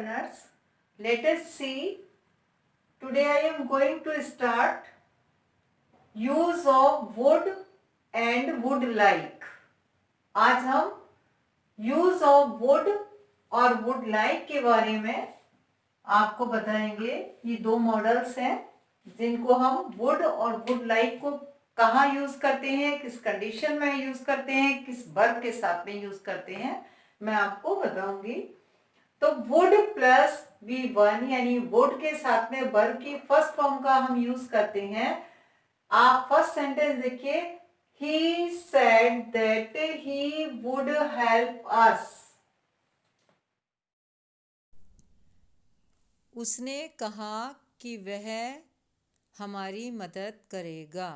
learners, let us see. Today I am going to start use of would and would like. आज हम use of would और would like के बारे में आपको बताएंगे। ये दो मॉडल्स हैं जिनको हम would और would like को कहाँ यूज करते हैं, किस कंडीशन में यूज करते हैं, किस वर्ब के साथ में यूज करते हैं, मैं आपको बताऊंगी। तो वुड प्लस V1 यानी वुड के साथ में वर्ब की फर्स्ट फॉर्म का हम यूज करते हैं। आप फर्स्ट सेंटेंस देखिए, he said that he would help us. उसने कहा कि वह हमारी मदद करेगा।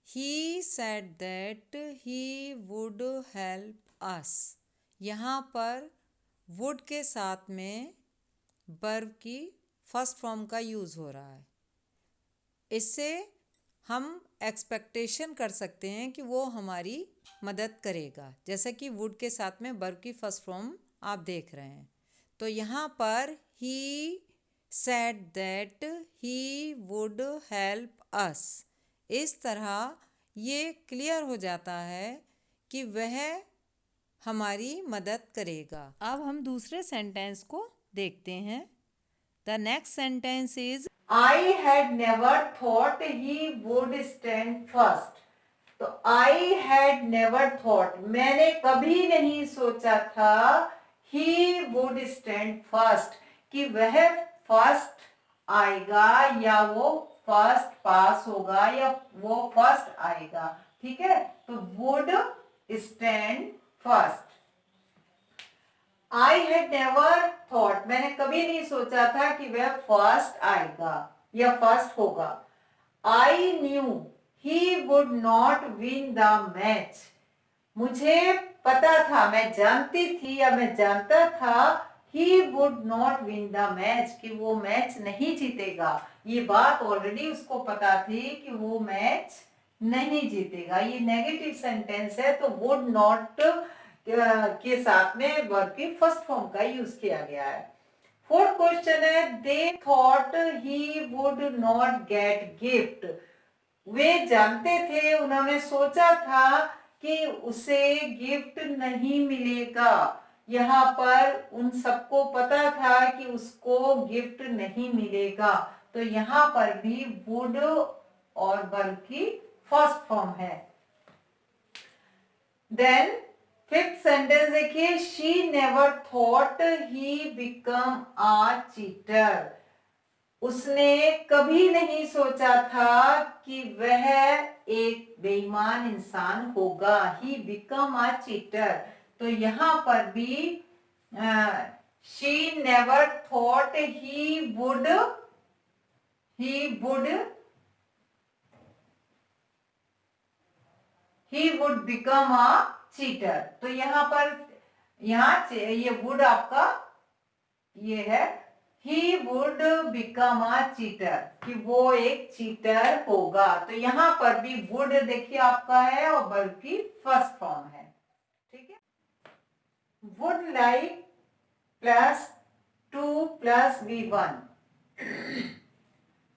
He said that he would help us। यहाँ पर would के साथ में वर्ब की फर्स्ट फॉर्म का यूज़ हो रहा है। इससे हम एक्सपेक्टेशन कर सकते हैं कि वो हमारी मदद करेगा, जैसे कि वुड के साथ में वर्ब की फर्स्ट फॉर्म आप देख रहे हैं। तो यहाँ पर he said that he would help us, इस तरह ये क्लियर हो जाता है कि वह हमारी मदद करेगा। अब हम दूसरे सेंटेंस को देखते हैं। The next sentence is I had never thought he would stand first। तो I had never thought, मैंने कभी नहीं सोचा था he would stand first, कि वह फर्स्ट आएगा या वो फर्स्ट पास होगा या वो फर्स्ट आएगा। ठीक है, तो would stand first. I had never thought, मैंने कभी नहीं सोचा था कि वह फर्स्ट आएगा या फर्स्ट होगा। I knew he would not win the match, मुझे पता था, मैं जानती थी या मैं जानता था ही would not win the match, कि वो मैच नहीं जीतेगा। ये बात ऑलरेडी उसको पता थी कि वो मैच नहीं जीतेगा। ये नेगेटिव सेंटेंस है, तो वुड नॉट के साथ में वर्ब की फर्स्ट फॉर्म का यूज किया गया है। फोर्थ क्वेश्चन है, they thought he would not get gift. वे जानते थे, उन्होंने सोचा था कि उसे गिफ्ट नहीं मिलेगा। यहाँ पर उन सबको पता था कि उसको गिफ्ट नहीं मिलेगा, तो यहाँ पर भी वुड और वर्ब की फर्स्ट फॉर्म है। देन फिफ्थ सेंटेंस देखिए, she never thought he become a cheater. उसने कभी नहीं सोचा था कि वह एक बेईमान इंसान होगा। ही बिकम अ चीटर, तो यहाँ पर भी she never thought he would become a cheater. तो यहाँ पर ये वुड आपका ये है, he would become a cheater, कि वो एक चीटर होगा। तो यहाँ पर भी वुड देखिए आपका है और वर्ब की फर्स्ट फॉर्म है। ठीक है, would like plus 2 plus V1।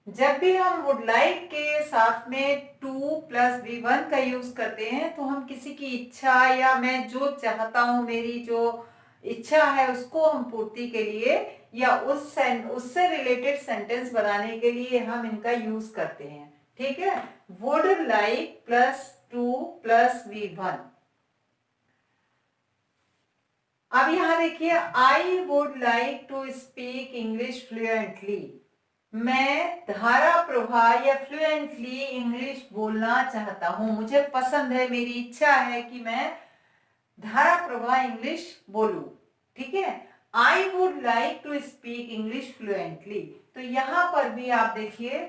जब भी हम वुड लाइक के साथ में 2 प्लस V1 का यूज करते हैं, तो हम किसी की इच्छा या मैं जो चाहता हूं, मेरी जो इच्छा है उसको हम पूर्ति के लिए या उससे रिलेटेड सेंटेंस बनाने के लिए हम इनका यूज करते हैं। ठीक है, would like plus 2 plus V1। अब यहां देखिए, I would like to speak English fluently. मैं धारा प्रवाह या फ्लुएंटली इंग्लिश बोलना चाहता हूं, मुझे पसंद है, मेरी इच्छा है कि मैं धारा प्रवाह इंग्लिश बोलूं। ठीक है, I would like to speak English fluently. तो यहां पर भी आप देखिए,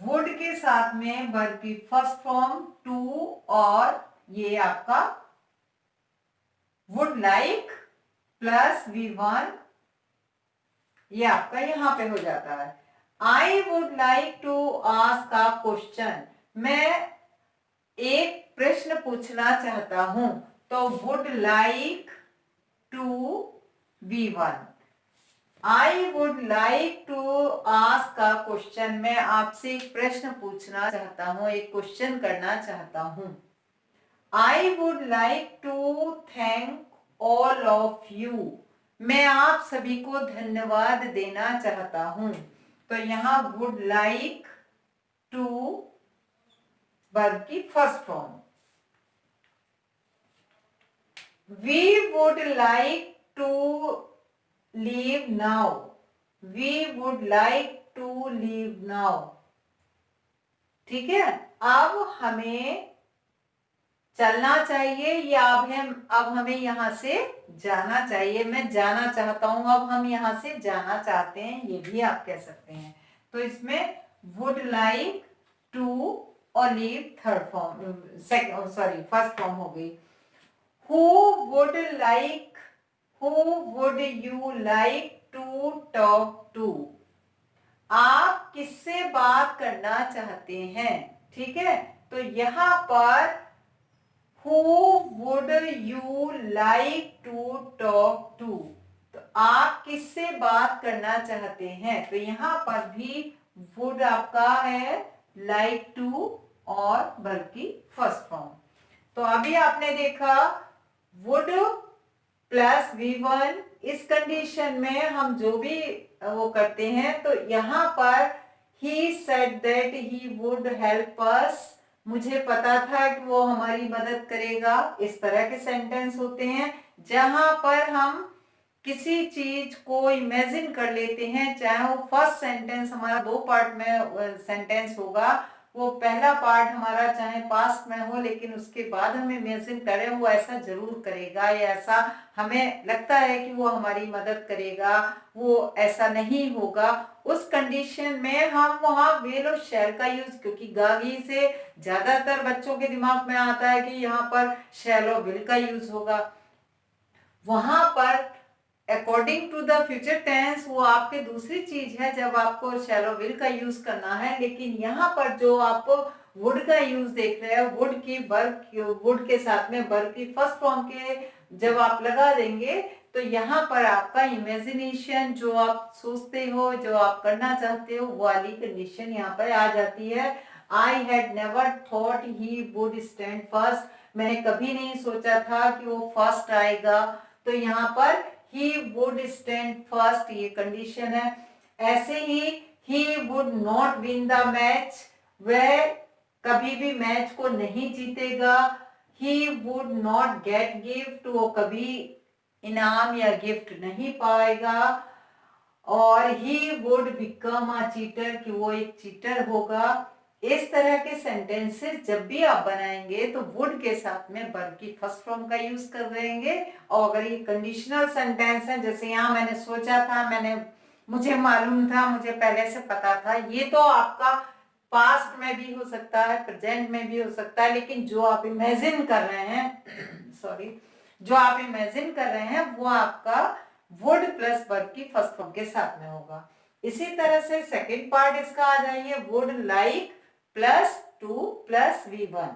वुड के साथ में वर्ब की फर्स्ट फॉर्म 2 और ये आपका वुड लाइक प्लस V1, ये आपका यहां पे हो जाता है। I would like to ask a question, मैं एक प्रश्न पूछना चाहता हूं, तो would like to V1। I would like to ask a question, मैं आपसे एक प्रश्न पूछना चाहता हूँ, एक क्वेश्चन करना चाहता हूँ। I would like to thank all of you, मैं आप सभी को धन्यवाद देना चाहता हूं। तो यहाँ वुड लाइक टू वर्ब की first form. We would like to leave now, we would like to leave now. ठीक है, अब हमें चलना चाहिए या अब हमें यहाँ से जाना चाहिए। मैं जाना चाहता हूं, अब हम यहाँ से जाना चाहते हैं, ये भी आप कह सकते हैं। तो इसमें वुड लाइक टू और leave third form, sorry first form हो गई। Who would like, who would you like to talk to, आप किससे बात करना चाहते हैं। ठीक है, तो यहाँ पर Who would you like to talk to, तो आप किससे बात करना चाहते हैं। तो यहाँ पर भी would आपका है like to और verb की फर्स्ट फॉर्म। तो अभी आपने देखा would प्लस V1, इस कंडीशन में हम जो भी वो करते हैं, तो यहाँ पर he said that he would help us, मुझे पता था कि वो हमारी मदद करेगा, इस तरह के सेंटेंस होते हैं जहां पर हम किसी चीज को इमेजिन कर लेते हैं। चाहे वो फर्स्ट सेंटेंस हमारा दो पार्ट में सेंटेंस होगा, वो पहला पार्ट हमारा चाहे पास्ट में हो, लेकिन उसके बाद हम इमेजिन करें वो ऐसा जरूर करेगा या ऐसा हमें लगता है कि वो हमारी मदद करेगा, वो ऐसा नहीं होगा। उस कंडीशन में हम वहां विल और शैल का यूज, क्योंकि गागी से ज्यादातर बच्चों के दिमाग में आता है कि यहाँ पर शैल और विल का यूज होगा। वहां पर according to the future tense वो आपके दूसरी चीज है जब आपको शैलो विल का यूज करना है, लेकिन यहाँ पर जो आप वुड का यूज देख रहे हैं, वुड की वर्ब, वुड के साथ में वर्ब की फर्स्ट फॉर्म के जब आप लगा देंगे, तो यहाँ पर आपका इमेजिनेशन, जो आप सोचते हो, जो आप करना चाहते हो, वो वाली कंडीशन यहाँ पर आ जाती है। I had never thought he would stand first, मैंने कभी नहीं सोचा था कि वो फर्स्ट आएगा। तो यहाँ पर he would stand first, ये कंडीशन है। ऐसे ही he would not win the match, वह कभी भी मैच को नहीं जीतेगा। he would not get gift, वो कभी इनाम या गिफ्ट नहीं पाएगा। और he would become a cheater, कि वो एक चीटर होगा। इस तरह के सेंटेंसेस जब भी आप बनाएंगे तो वुड के साथ में वर्ब की फर्स्ट फॉर्म का यूज कर देंगे। और अगर ये कंडीशनल सेंटेंस है, जैसे यहाँ मैंने सोचा था, मुझे मालूम था, मुझे पहले से पता था, ये तो आपका पास्ट में भी हो सकता है, प्रेजेंट में भी हो सकता है, लेकिन जो आप इमेजिन कर रहे हैं सॉरी, जो आप इमेजिन कर रहे हैं वो आपका वुड प्लस वर्ब की फर्स्ट फॉर्म के साथ में होगा। इसी तरह से सेकेंड पार्ट इसका आ जाइए, would like plus to plus V1।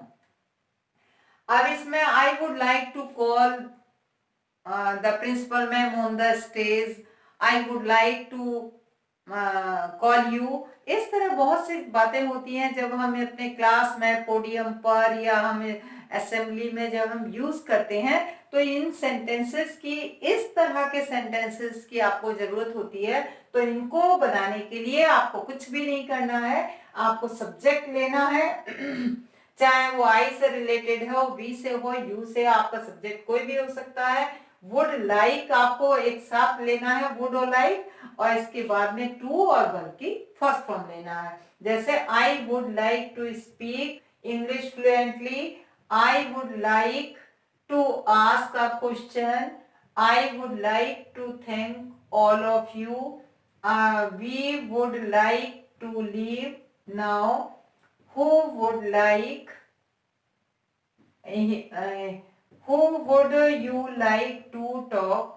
अब इसमें I would like to call the principal ma'am on the stage, I would like to call you. इस तरह बहुत सी बातें होती हैं जब हम अपने क्लास में, पोडियम पर, या हम असेंबली में जब हम यूज करते हैं, तो इन सेंटेंसेस की, इस तरह के सेंटेंसेस की आपको जरूरत होती है। तो इनको बनाने के लिए आपको कुछ भी नहीं करना है, आपको सब्जेक्ट लेना है चाहे वो आई से रिलेटेड हो, वी से हो, यू से, आपका सब्जेक्ट कोई भी हो सकता है। वुड लाइक आपको एक साथ लेना है, वुड और लाइक, और इसके बाद में टू और वर्ब की फर्स्ट फॉर्म लेना है। जैसे I would like to speak English fluently, I would like to ask a question, I would like to thank all of you, we would like to leave now, who would like, who would you like to talk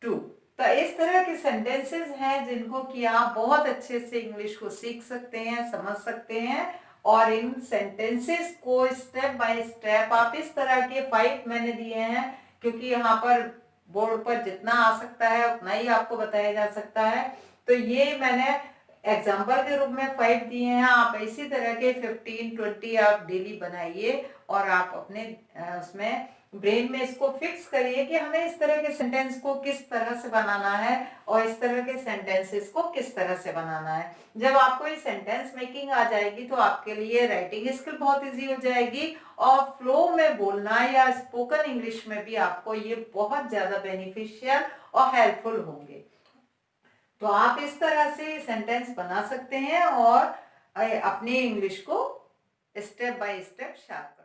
to। तो इस तरह के sentences हैं जिनको कि आप बहुत अच्छे से इंग्लिश को सीख सकते हैं, समझ सकते हैं। और इन सेंटेंसेस को स्टेप बाय स्टेप आप इस तरह के 5 मैंने दिए हैं, क्योंकि यहाँ पर बोर्ड पर जितना आ सकता है उतना ही आपको बताया जा सकता है। तो ये मैंने एग्जाम्पल के रूप में 5 दिए हैं, आप इसी तरह के 15-20 आप डेली बनाइए और आप अपने उसमें ब्रेन में इसको फिक्स करिए कि हमें इस तरह के सेंटेंस को किस तरह से बनाना है और इस तरह के सेंटेंसेस को किस तरह से बनाना है। जब आपको ये सेंटेंस मेकिंग आ जाएगी तो आपके लिए राइटिंग स्किल बहुत इजी हो जाएगी और फ्लो में बोलना या स्पोकन इंग्लिश में भी आपको ये बहुत ज्यादा बेनिफिशियल और हेल्पफुल होंगे। तो आप इस तरह से सेंटेंस बना सकते हैं और अपनी इंग्लिश को स्टेप बाय स्टेप शार्प